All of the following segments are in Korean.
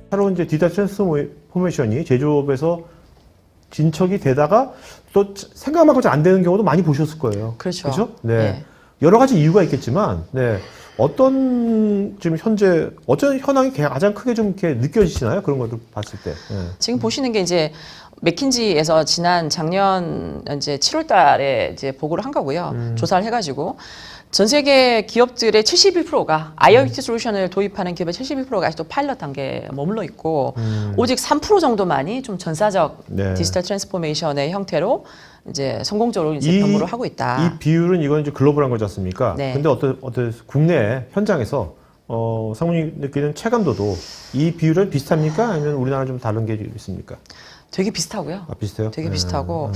새로운 이제 디지털 트랜스포메이션이 제조업에서 진척이 되다가 또 생각만큼 안 되는 경우도 많이 보셨을 거예요. 그렇죠. 그렇죠? 네. 네. 여러 가지 이유가 있겠지만, 네. 어떤 지금 현재 어떤 현황이 가장 크게 좀 이렇게 느껴지시나요? 그런 것들 봤을 때. 네. 지금 보시는 게 이제 맥킨지에서 작년 이제 7월 달에 이제 보고를 한 거고요. 조사를 해가지고 전 세계 기업들의 71%가 IoT 솔루션을 도입하는 기업의 71%가 아직도 파일럿 단계에 머물러 있고 오직 3% 정도만이 좀 전사적 네. 디지털 트랜스포메이션의 형태로 이제 성공적으로 이제 변모를 하고 있다. 이 비율은 이건 이제 글로벌한 거지 않습니까? 네. 근데 어떤 국내 현장에서 상무님 느끼는 체감도도 이 비율은 비슷합니까? 아니면 우리나라 좀 다른 게 있습니까? 되게 비슷하고요. 아, 비슷해요? 되게 비슷하고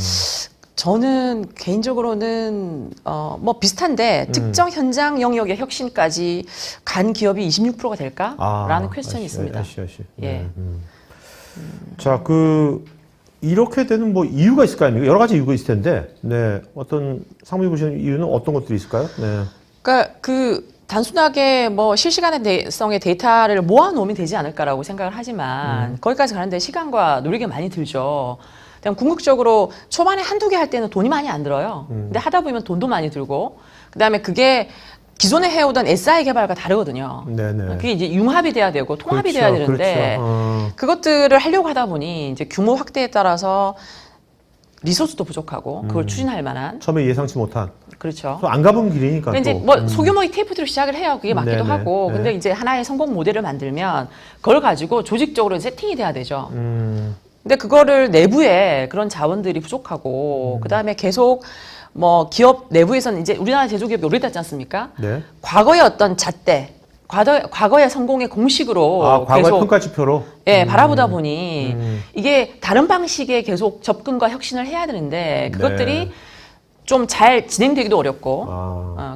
저는 개인적으로는 뭐 비슷한데 특정 현장 영역의 혁신까지 간 기업이 26%가 될까라는 퀘스천이 있습니다. 예. 자, 이렇게 되는 뭐 이유가 있을 거 아닙니까? 여러 가지 이유가 있을 텐데, 네. 어떤 상무님 보시는 이유는 어떤 것들이 있을까요? 네. 그러니까 단순하게 뭐 실시간성의 데이터를 모아놓으면 되지 않을까라고 생각을 하지만 거기까지 가는데 시간과 노력이 많이 들죠. 그냥 궁극적으로 초반에 한두 개 할 때는 돈이 많이 안 들어요. 근데 하다 보면 돈도 많이 들고 그다음에 그게 기존에 해오던 SI 개발과 다르거든요. 네네. 그게 이제 융합이 돼야 되고 통합이 그렇죠, 돼야 되는데 그렇죠. 그것들을 하려고 하다 보니 이제 규모 확대에 따라서 리소스도 부족하고 그걸 추진할 만한 처음에 예상치 못한. 그렇죠. 또 안 가본 길이니까. 근데 이제 또. 뭐 소규모의 테이프들로 시작을 해요. 그게 맞기도 네네. 하고. 네. 근데 이제 하나의 성공 모델을 만들면 그걸 가지고 조직적으로 세팅이 돼야 되죠. 근데 그거를 내부에 그런 자원들이 부족하고 그다음에 계속 뭐 기업 내부에서는 이제 우리나라 제조기업이 오래됐지 않습니까? 네. 과거의 어떤 잣대, 과거의 성공의 공식으로 과거의 계속 평가 지표로. 예, 바라보다 보니 이게 다른 방식의 계속 접근과 혁신을 해야 되는데 그것들이 네. 좀 잘 진행되기도 어렵고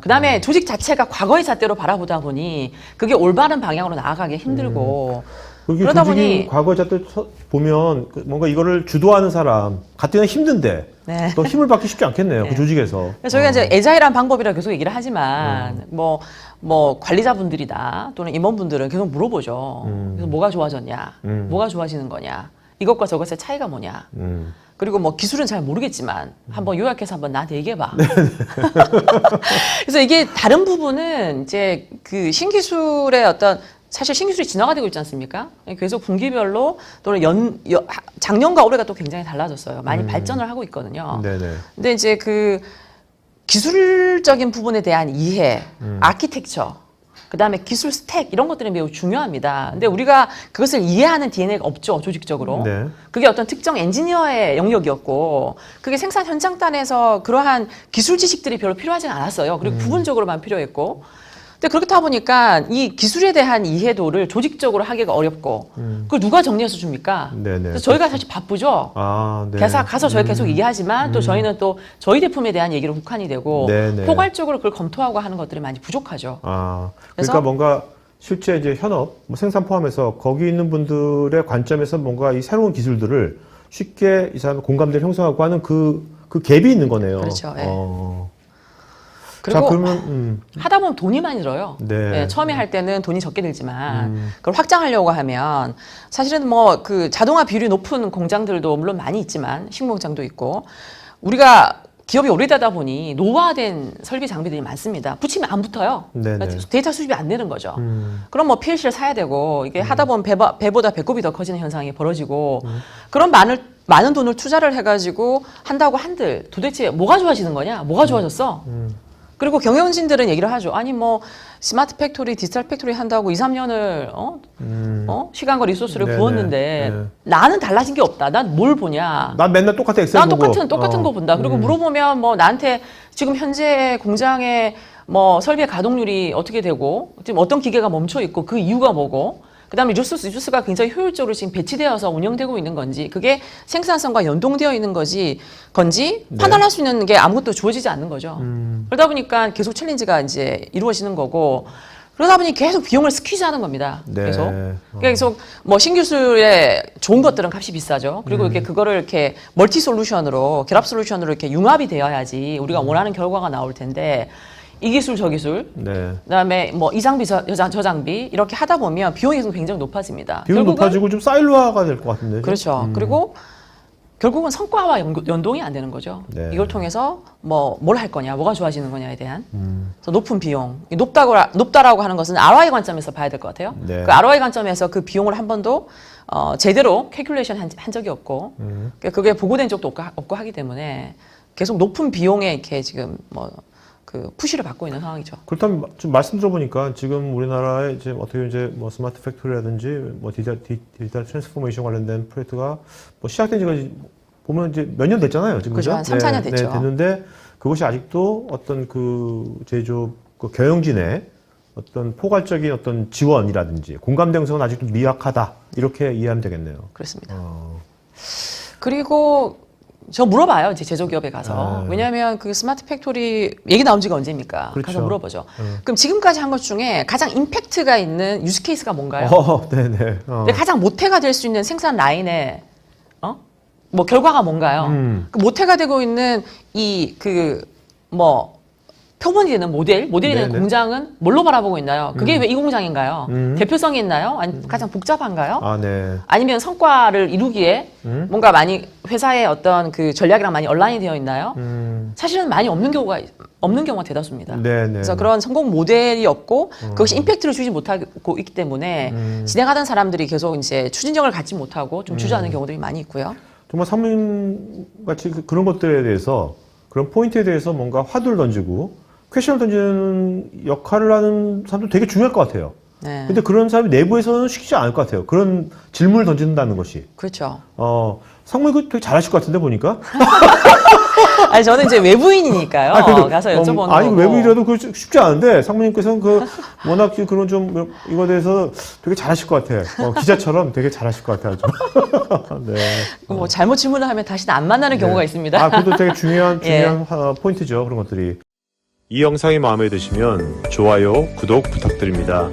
그다음에 조직 자체가 과거의 잣대로 바라보다 보니 그게 올바른 방향으로 나아가기 힘들고 그러다 보니 과거의 잣대 보면 뭔가 이거를 주도하는 사람 가뜩이나 힘든데 네. 또 힘을 받기 쉽지 않겠네요. 네. 그 조직에서. 그래서 저희가 이제 애자일한 방법이라 계속 얘기를 하지만 뭐 관리자분들이나 또는 임원분들은 계속 물어보죠. 그래서 뭐가 좋아졌냐, 뭐가 좋아지는 거냐, 이것과 저것의 차이가 뭐냐. 그리고 뭐 기술은 잘 모르겠지만 한번 요약해서 한번 나한테 얘기해봐. 그래서 이게 다른 부분은 이제 그 신기술의 어떤 사실 신기술이 진화가 되고 있지 않습니까? 계속 분기별로 또는 작년과 올해가 또 굉장히 달라졌어요. 많이 발전을 하고 있거든요. 네네. 근데 이제 그 기술적인 부분에 대한 이해, 아키텍처, 그다음에 기술 스택 이런 것들이 매우 중요합니다. 근데 우리가 그것을 이해하는 DNA가 없죠, 조직적으로. 네. 그게 어떤 특정 엔지니어의 영역이었고 그게 생산 현장단에서 그러한 기술 지식들이 별로 필요하지 않았어요. 그리고 부분적으로만 필요했고. 근데 그렇다 보니까 이 기술에 대한 이해도를 조직적으로 하기가 어렵고 그걸 누가 정리해서 줍니까? 네네. 그래서 저희가 사실 바쁘죠. 네. 가서 저희 계속 얘기하지만 또 저희는 또 저희 제품에 대한 얘기로 국한이 되고 네네. 포괄적으로 그걸 검토하고 하는 것들이 많이 부족하죠. 그러니까 그래서 뭔가 실제 이제 현업, 뭐 생산 포함해서 거기 있는 분들의 관점에서 뭔가 이 새로운 기술들을 쉽게 이 사람 공감대를 형성하고 하는 그 갭이 있는 거네요. 그렇죠. 예. 자, 그리고 그러면 하다 보면 돈이 많이 들어요. 네. 예, 처음에 할 때는 돈이 적게 들지만 그걸 확장하려고 하면 사실은 뭐 그 자동화 비율이 높은 공장들도 물론 많이 있지만 식공장도 있고 우리가 기업이 오래되다 보니 노후화된 설비 장비들이 많습니다. 붙이면 안 붙어요. 네네. 그러니까 데이터 수집이 안 되는 거죠. 그럼 뭐 PLC를 사야 되고 이게 하다 보면 배보다 배꼽이 더 커지는 현상이 벌어지고 그런 많은 돈을 투자를 해가지고 한다고 한들 도대체 뭐가 좋아지는 거냐? 뭐가 좋아졌어? 그리고 경영진들은 얘기를 하죠. 아니 뭐 스마트 팩토리, 디지털 팩토리 한다고 2, 3년을 시간과 리소스를 네네. 부었는데 네. 나는 달라진 게 없다. 난 뭘 보냐? 난 맨날 똑같은 엑셀 난 보고. 똑같은 거 본다. 그리고 물어보면 뭐 나한테 지금 현재 공장의 뭐 설비의 가동률이 어떻게 되고 지금 어떤 기계가 멈춰 있고 그 이유가 뭐고 그다음에 리소스가 굉장히 효율적으로 지금 배치되어서 운영되고 있는 건지 그게 생산성과 연동되어 있는 건지 네. 판단할 수 있는 게 아무것도 주어지지 않는 거죠. 그러다 보니까 계속 챌린지가 이제 이루어지는 거고 그러다 보니 계속 비용을 스퀴즈하는 겁니다. 네. 계속 뭐 신기술의 좋은 것들은 값이 비싸죠. 그리고 이렇게 그거를 이렇게 멀티 솔루션으로 결합 솔루션으로 이렇게 융합이 되어야지 우리가 원하는 결과가 나올 텐데 이 기술 저 기술, 네. 그다음에 뭐 이 장비 저 장비 이렇게 하다 보면 비용이 굉장히 높아집니다. 비용 결국은 높아지고 좀 사일로화가 될 것 같은데. 그렇죠. 그리고 결국은 성과와 연동이 안 되는 거죠. 네. 이걸 통해서 뭐 뭘 할 거냐, 뭐가 좋아지는 거냐에 대한 그래서 높은 비용, 높다라고 하는 것은 ROI 관점에서 봐야 될 것 같아요. 네. 그 ROI 관점에서 그 비용을 한 번도 제대로 캘큘레이션 한 적이 없고, 그러니까 그게 보고된 적도 없고 하기 때문에 계속 높은 비용에 이렇게 지금 뭐 그 푸시를 받고 있는 상황이죠. 그렇다면 좀 말씀 들어보니까 지금 우리나라에 이제 어떻게 이제 뭐 스마트 팩토리라든지 뭐 디지털 트랜스포메이션 관련된 프로젝트가 뭐 시작된 지가 보면 이제 몇 년 됐잖아요. 지금 그죠. 한 3, 4년 됐죠. 네, 됐는데 그것이 아직도 어떤 그 제조업 그 경영진의 어떤 포괄적인 어떤 지원이라든지 공감대 형성은 아직도 미약하다. 이렇게 이해하면 되겠네요. 그렇습니다. 그리고 저 물어봐요. 이제 제조기업에 가서. 왜냐하면 그 스마트 팩토리 얘기 나온 지가 언제입니까? 그렇죠. 가서 물어보죠. 그럼 지금까지 한 것 중에 가장 임팩트가 있는 유스 케이스가 뭔가요? 네네. 근데 가장 모태가 될 수 있는 생산 라인의 뭐 결과가 뭔가요? 그 모태가 되고 있는 이 뭐 표본이 되는 모델이 되는 네네. 공장은 뭘로 바라보고 있나요? 그게 왜 이 공장인가요? 대표성이 있나요? 아니 가장 복잡한가요? 아, 네. 아니면 성과를 이루기에 뭔가 많이 회사의 어떤 그 전략이랑 많이 얼라인이 되어 있나요? 사실은 많이 없는 경우가 대다수입니다. 네네. 그래서 그런 성공 모델이 없고 그것이 임팩트를 주지 못하고 있기 때문에 진행하던 사람들이 계속 이제 추진력을 갖지 못하고 좀 주저하는 경우들이 많이 있고요. 정말 사모님 같이 그런 것들에 대해서 그런 포인트에 대해서 뭔가 화두를 던지고 퀘션을 던지는 역할을 하는 사람도 되게 중요할 것 같아요. 네. 근데 그런 사람이 내부에서는 쉽지 않을 것 같아요. 그런 질문을 던진다는 것이. 그렇죠. 상무님 그거 되게 잘하실 것 같은데 보니까. 아니 저는 이제 외부인이니까요. 그래도, 가서 여쭤보는 아니 거고. 외부인이라도 그 쉽지 않은데 상무님께서는 그 워낙 그런 좀 이거에 대해서 되게 잘하실 것 같아요. 기자처럼 되게 잘하실 것 같아요. 아주. 네. 뭐 잘못 질문을 하면 다시는 안 만나는 경우가 있습니다. 그것도 되게 중요한 예. 포인트죠. 그런 것들이. 이 영상이 마음에 드시면 좋아요, 구독 부탁드립니다.